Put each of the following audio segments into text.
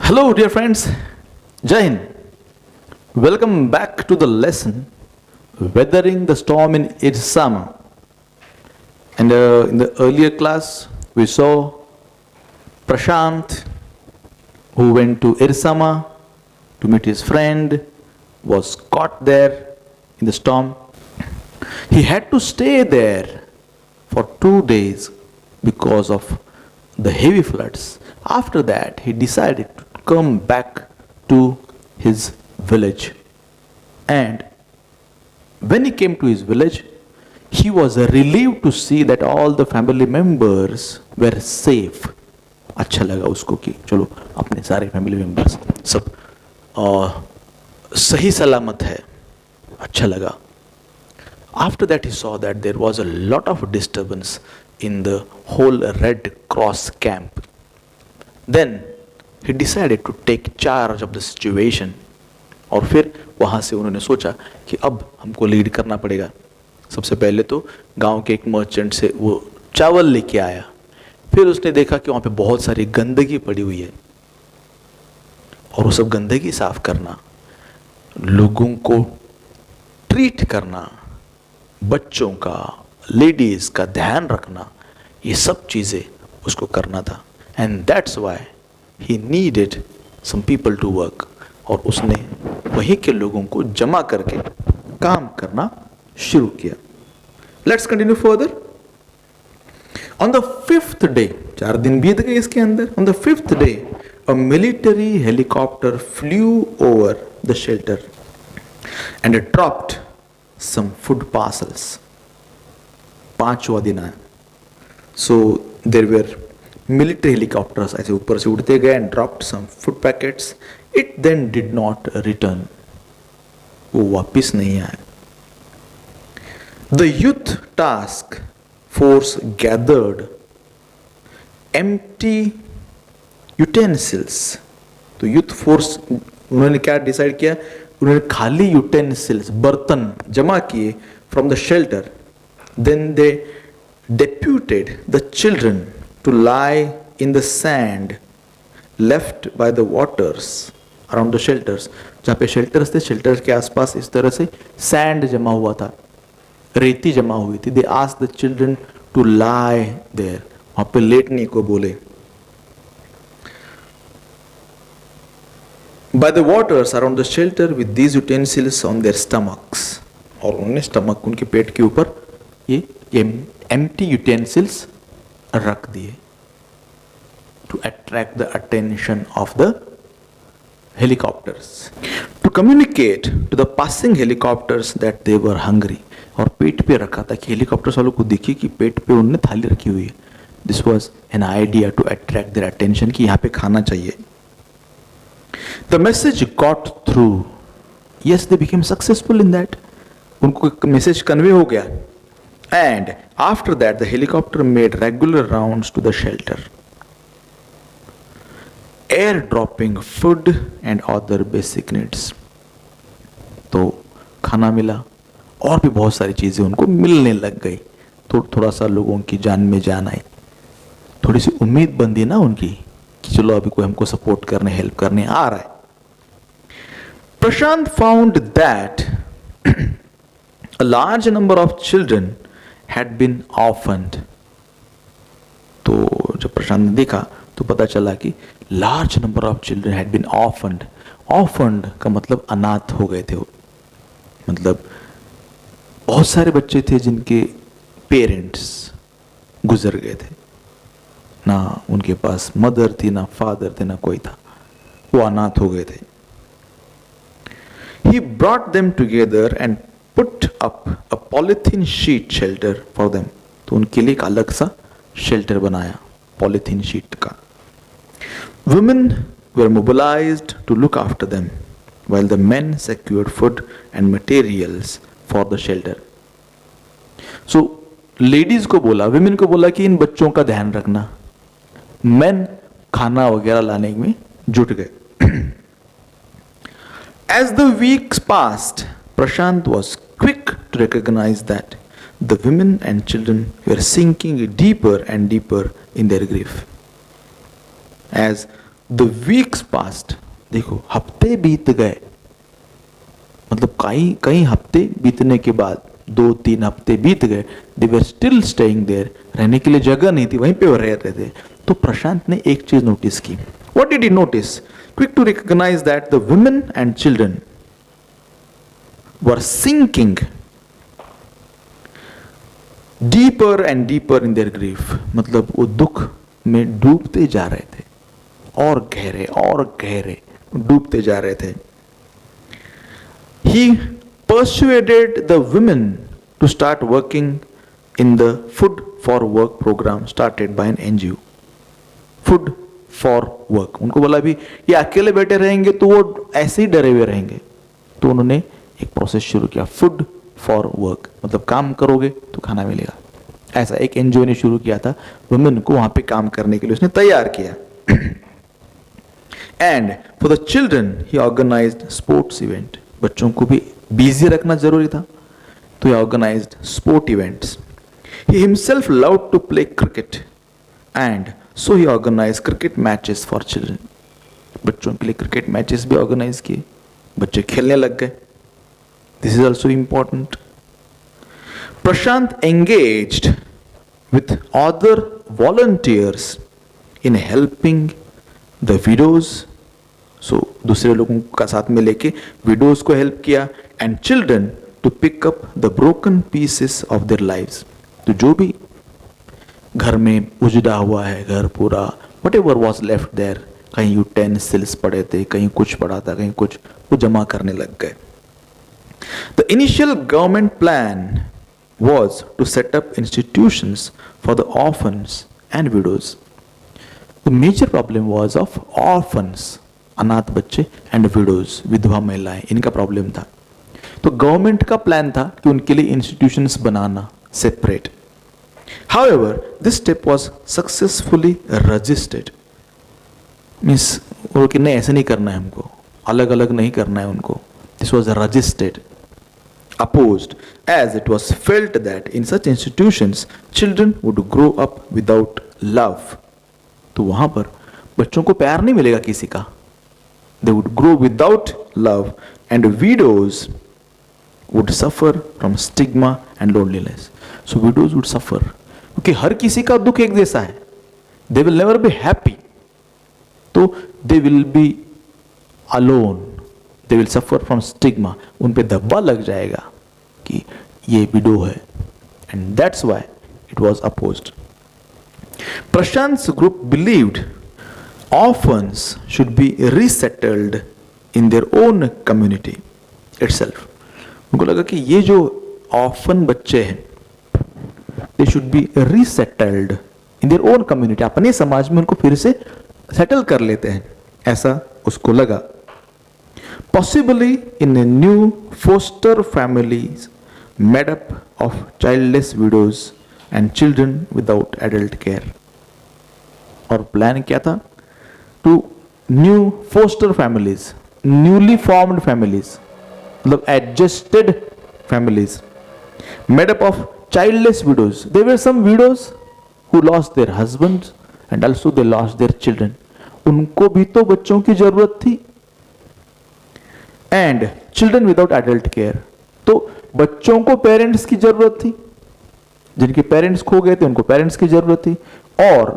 Hello, dear friends. Jai Hind. Welcome back to the lesson Weathering the Storm in Irsama. And in the earlier class, we saw Prashant, who went to Irsama to meet his friend, was caught there in the storm. He had to stay there for 2 days because of the heavy floods. After that, he decided to come back to his village. And when he came to his village, he was relieved to see that all the family members were safe. अच्छा लगा उसको कि चलो अपने सारे family members सब सही सलामत है. अच्छा लगा. After that he saw that there was a lot of disturbance in the whole Red Cross camp. Then he decided to take charge of the situation. और फिर वहाँ से उन्होंने सोचा कि अब हमको लीड करना पड़ेगा. सबसे पहले तो गांव के एक मर्चेंट से वो चावल लेके आया. फिर उसने देखा कि वहाँ पे बहुत सारी गंदगी पड़ी हुई है और वो सब गंदगी साफ करना, लोगों को ट्रीट करना, बच्चों का, लेडीज का ध्यान रखना, ये सब चीज़ें उसको करना था. And that's why he needed some people to work. और उसने वहीं के लोगों को जमा करके काम करना शुरू किया. Let's continue further. On the 5th day, 4 दिन बीत गए इसके अंदर. On the 5th day a military helicopter flew over the shelter and it dropped some food parcels. 5वां दिन आया. So there were military helicopters ऐसे ऊपर से उड़ते गए and dropped some food packets. It then did not return. वो वापिस नहीं आया. The youth task force gathered empty utensils. तो यूथ फोर्स उन्होंने क्या डिसाइड किया? उन्होंने खाली यूटेंसिल्स, बर्तन जमा किए from the shelter. Then they deputed the children to lie in the sand left by the waters around the shelters. जहाँ पे शेल्टर्स थे, शेल्टर्स के आसपास इस तरह से सैंड जमा हुआ था, रेती जमा हुई थी. They asked the children to lie there. वहाँ पे लेटने को बोले. By the waters around the shelter with these utensils on their stomachs. और उन्होंने स्टमक, उनके पेट के ऊपर ये empty utensils रख दिए to attract the attention of the helicopters, to communicate to the passing helicopters that they were hungry. और पेट पे रखा था कि हेलीकॉप्टर्स वालों को दिखे कि पेट पे उन्होंने थाली रखी हुई है. This was an idea to attract their attention कि यहाँ पे खाना चाहिए. The message got through. Yes, they became successful in that. उनको मैसेज कन्वे हो गया. And after that, the helicopter made regular rounds to the shelter, airdropping food and other basic needs. तो खाना मिला और भी बहुत सारी चीजें उनको मिलने लग गई. तो थोड़ा सा लोगों की जान में जान आई, थोड़ी सी उम्मीद बंदी ना उनकी कि चलो अभी कोई हमको सपोर्ट करने, हेल्प करने आ रहा है. Prashant found that a large number of children had been orphaned. तो जब प्रशांत ने देखा तो पता चला कि large number of children had been orphaned. Orphaned का मतलब अनाथ हो गए थे वो. मतलब बहुत सारे बच्चे थे जिनके पेरेंट्स गुजर गए थे, ना उनके पास मदर थी, ना फादर थे, ना कोई था. वो अनाथ हो गए थे. He brought them together and put up a polythene sheet shelter for them. तो उनके लिए एक अलग सा शेल्टर बनाया पॉलिथीन शीट का. Women were mobilized to look after them while the men secured food and materials for the shelter. So ladies को बोला, विमेन को बोला कि इन बच्चों का ध्यान रखना. मेन खाना वगैरह लाने में जुट गए. As the weeks passed, Prashant was quick to recognize that the women and children were sinking deeper and deeper in their grief. As the weeks past, देखो हफ्ते बीत गए, मतलब कई कई हफ्ते बीतने के बाद 2-3 हफ्ते बीत गए, दे वर स्टिल स्टेइंग देयर, रहने के लिए जगह नहीं थी, वहीं पे वो रह रहे थे। तो प्रशांत ने एक चीज नोटिस की। What did he notice? Quick to recognise that the women and children were sinking deeper and deeper in their grief, मतलब वो दुख में डूबते जा रहे थे, और गहरे डूबते जा रहे थे। He persuaded the women to start working in the Food for Work program started by an NGO. Food for Work, उनको बोला भी ये अकेले बैठे रहेंगे तो वो ऐसे ही डरे हुए रहेंगे, तो उन्होंने एक प्रोसेस शुरू किया, फूड फॉर वर्क, मतलब काम करोगे तो खाना मिलेगा। ऐसा एक एनजीओ ने शुरू किया था, वुमेन को वहां पे काम करने के लिए उसने तैयार किया। And for the children he organised sports event, बच्चों को भी बिजी रखना जरूरी था, तो he organised sport events. He himself loved to play cricket and so he organised cricket matches for children, बच्चों के लिए क्रिकेट मैचेस भी ऑर्गेनाइज किए, बच्चे खेलने लग गए। This is also important. Prashant engaged with other volunteers in helping the widows, so दूसरे लोगों का साथ में लेके widows को हेल्प किया, and children to pick up the broken pieces of their lives, तो जो भी घर में उजड़ा हुआ है, घर पूरा whatever was left there, कहीं यूटेंसिल्स पड़े थे, कहीं कुछ पड़ा था, कहीं कुछ, वो जमा करने लग गए। The initial government plan was to set up institutions for the orphans and widows. The major problem was of orphans, अनाथ बच्चे, and widows, विधवा महिलाएं, इनका प्रॉब्लम था। तो गवर्नमेंट का प्लान था कि उनके लिए institutions banana separate. However, this step was successfully resisted. Means वो कि नहीं ऐसे नहीं करना है हमको, अलग अलग नहीं करना है उनको। This was resisted, opposed, as it was felt that in such institutions children would grow up without love. तो वहां पर बच्चों को प्यार नहीं मिलेगा किसी का, they would grow without love, and widows would suffer from stigma and loneliness. So widows would suffer, क्योंकि हर किसी का दुख एक जैसा है, they will never be happy, तो they will be alone, they will suffer from stigma, उन पे धब्बा लग जाएगा कि ये विडो है, and that's why it was opposed. Prashant's group believed orphans should be resettled in their own community itself. उनको लगा कि ये जो orphan बच्चे हैं, they should be resettled in their own community, अपने समाज में उनको फिर से सेटल कर लेते हैं, ऐसा उसको लगा। Possibly in a new foster families made up of childless widows and children without adult care. और प्लान क्या था? To new foster families, newly formed families, मतलब adjusted families made up of childless widows. There were some widows who lost their husbands and also they lost their children. उनको भी तो बच्चों की जरूरत थी। And children without adult care, तो बच्चों को पेरेंट्स की जरूरत थी, जिनके पेरेंट्स खो गए थे उनको पेरेंट्स की जरूरत थी, और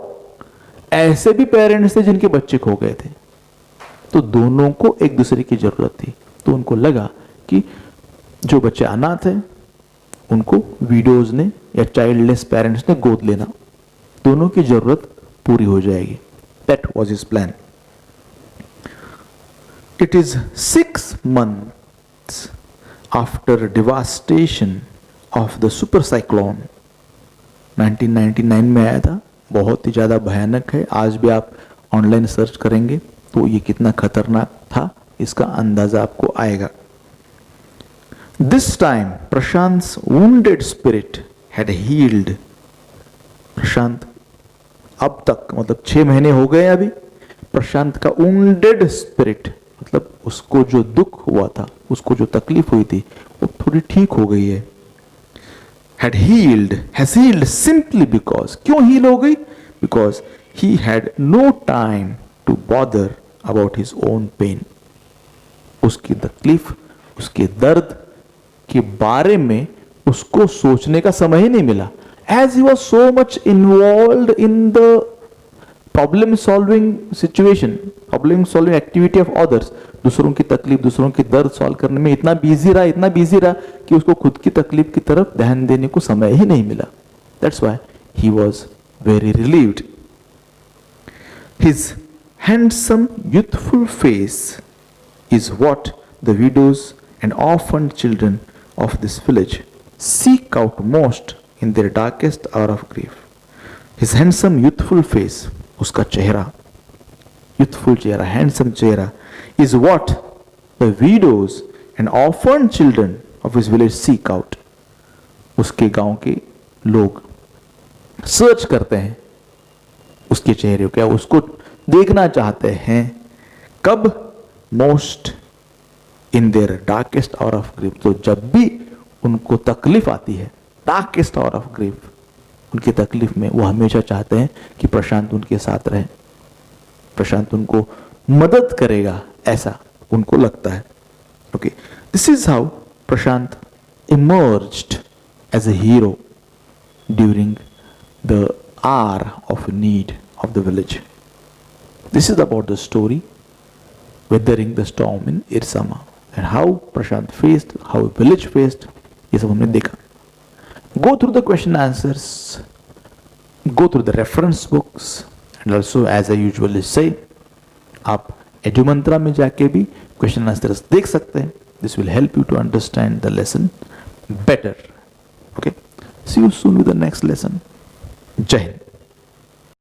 ऐसे भी पेरेंट्स थे जिनके बच्चे खो गए थे, तो दोनों को एक दूसरे की जरूरत थी। तो उनको लगा कि जो बच्चे अनाथ हैं उनको विडोज ने या चाइल्डलेस पेरेंट्स ने गोद लेना, दोनों की जरूरत पूरी हो जाएगी। That was his plan. It is 6 months after devastation of the super cyclone, 1999 में आया था, बहुत ही ज़्यादा भयानक है। आज भी आप ऑनलाइन सर्च करेंगे तो ये कितना खतरनाक था इसका अंदाजा आपको आएगा। This time Prashant's wounded spirit had healed. प्रशांत अब तक, मतलब 6 महीने हो गए अभी, प्रशांत का wounded spirit, मतलब उसको जो दुख हुआ था, उसको जो तकलीफ हुई थी, वो थोड़ी ठीक हो गई है। Had healed, has healed simply because, क्यों heal हो गई? Because he had no time to bother about his own pain. उसकी तकलीफ, उसके दर्द के बारे में उसको सोचने का समय ही नहीं मिला. As he was so much involved in the problem solving situation, problem solving activity of others, दूसरों की तकलीफ, दूसरों की दर्द सॉल्व करने में इतना बिजी रहा कि उसको खुद की तकलीफ की तरफ ध्यान देने को समय ही नहीं मिला. That's why he was very relieved. His handsome, youthful face is what the widows and orphan children of this village seek out most in their darkest hour of grief. His handsome, youthful face, उसका चेहरा, youthful चेहरा, handsome चेहरा, is what the widows and orphan children of his village seek out. उसके गांव के लोग search करते हैं उसके चेहरे को, क्या उसको देखना चाहते हैं. कब? Most in their darkest hour of grief. तो जब भी उनको तकलीफ आती है, डार्केस्ट आवर ऑफ ग्रीफ, उनकी तकलीफ में वो हमेशा चाहते हैं कि प्रशांत उनके साथ रहे, प्रशांत उनको मदद करेगा, ऐसा उनको लगता है. Okay, this is how Prashant emerged as a hero during the hour of need of the village. This is about the story weathering the storm in Irsama and how Prashant faced, how village faced. ये सब हमने देखा. Go through the question answers, go through the reference books, and also as I usually say, आप एडुमंत्रा में जाके भी question answers देख सकते हैं. This will help you to understand the lesson better. Okay, see you soon with the next lesson. जय हिंद.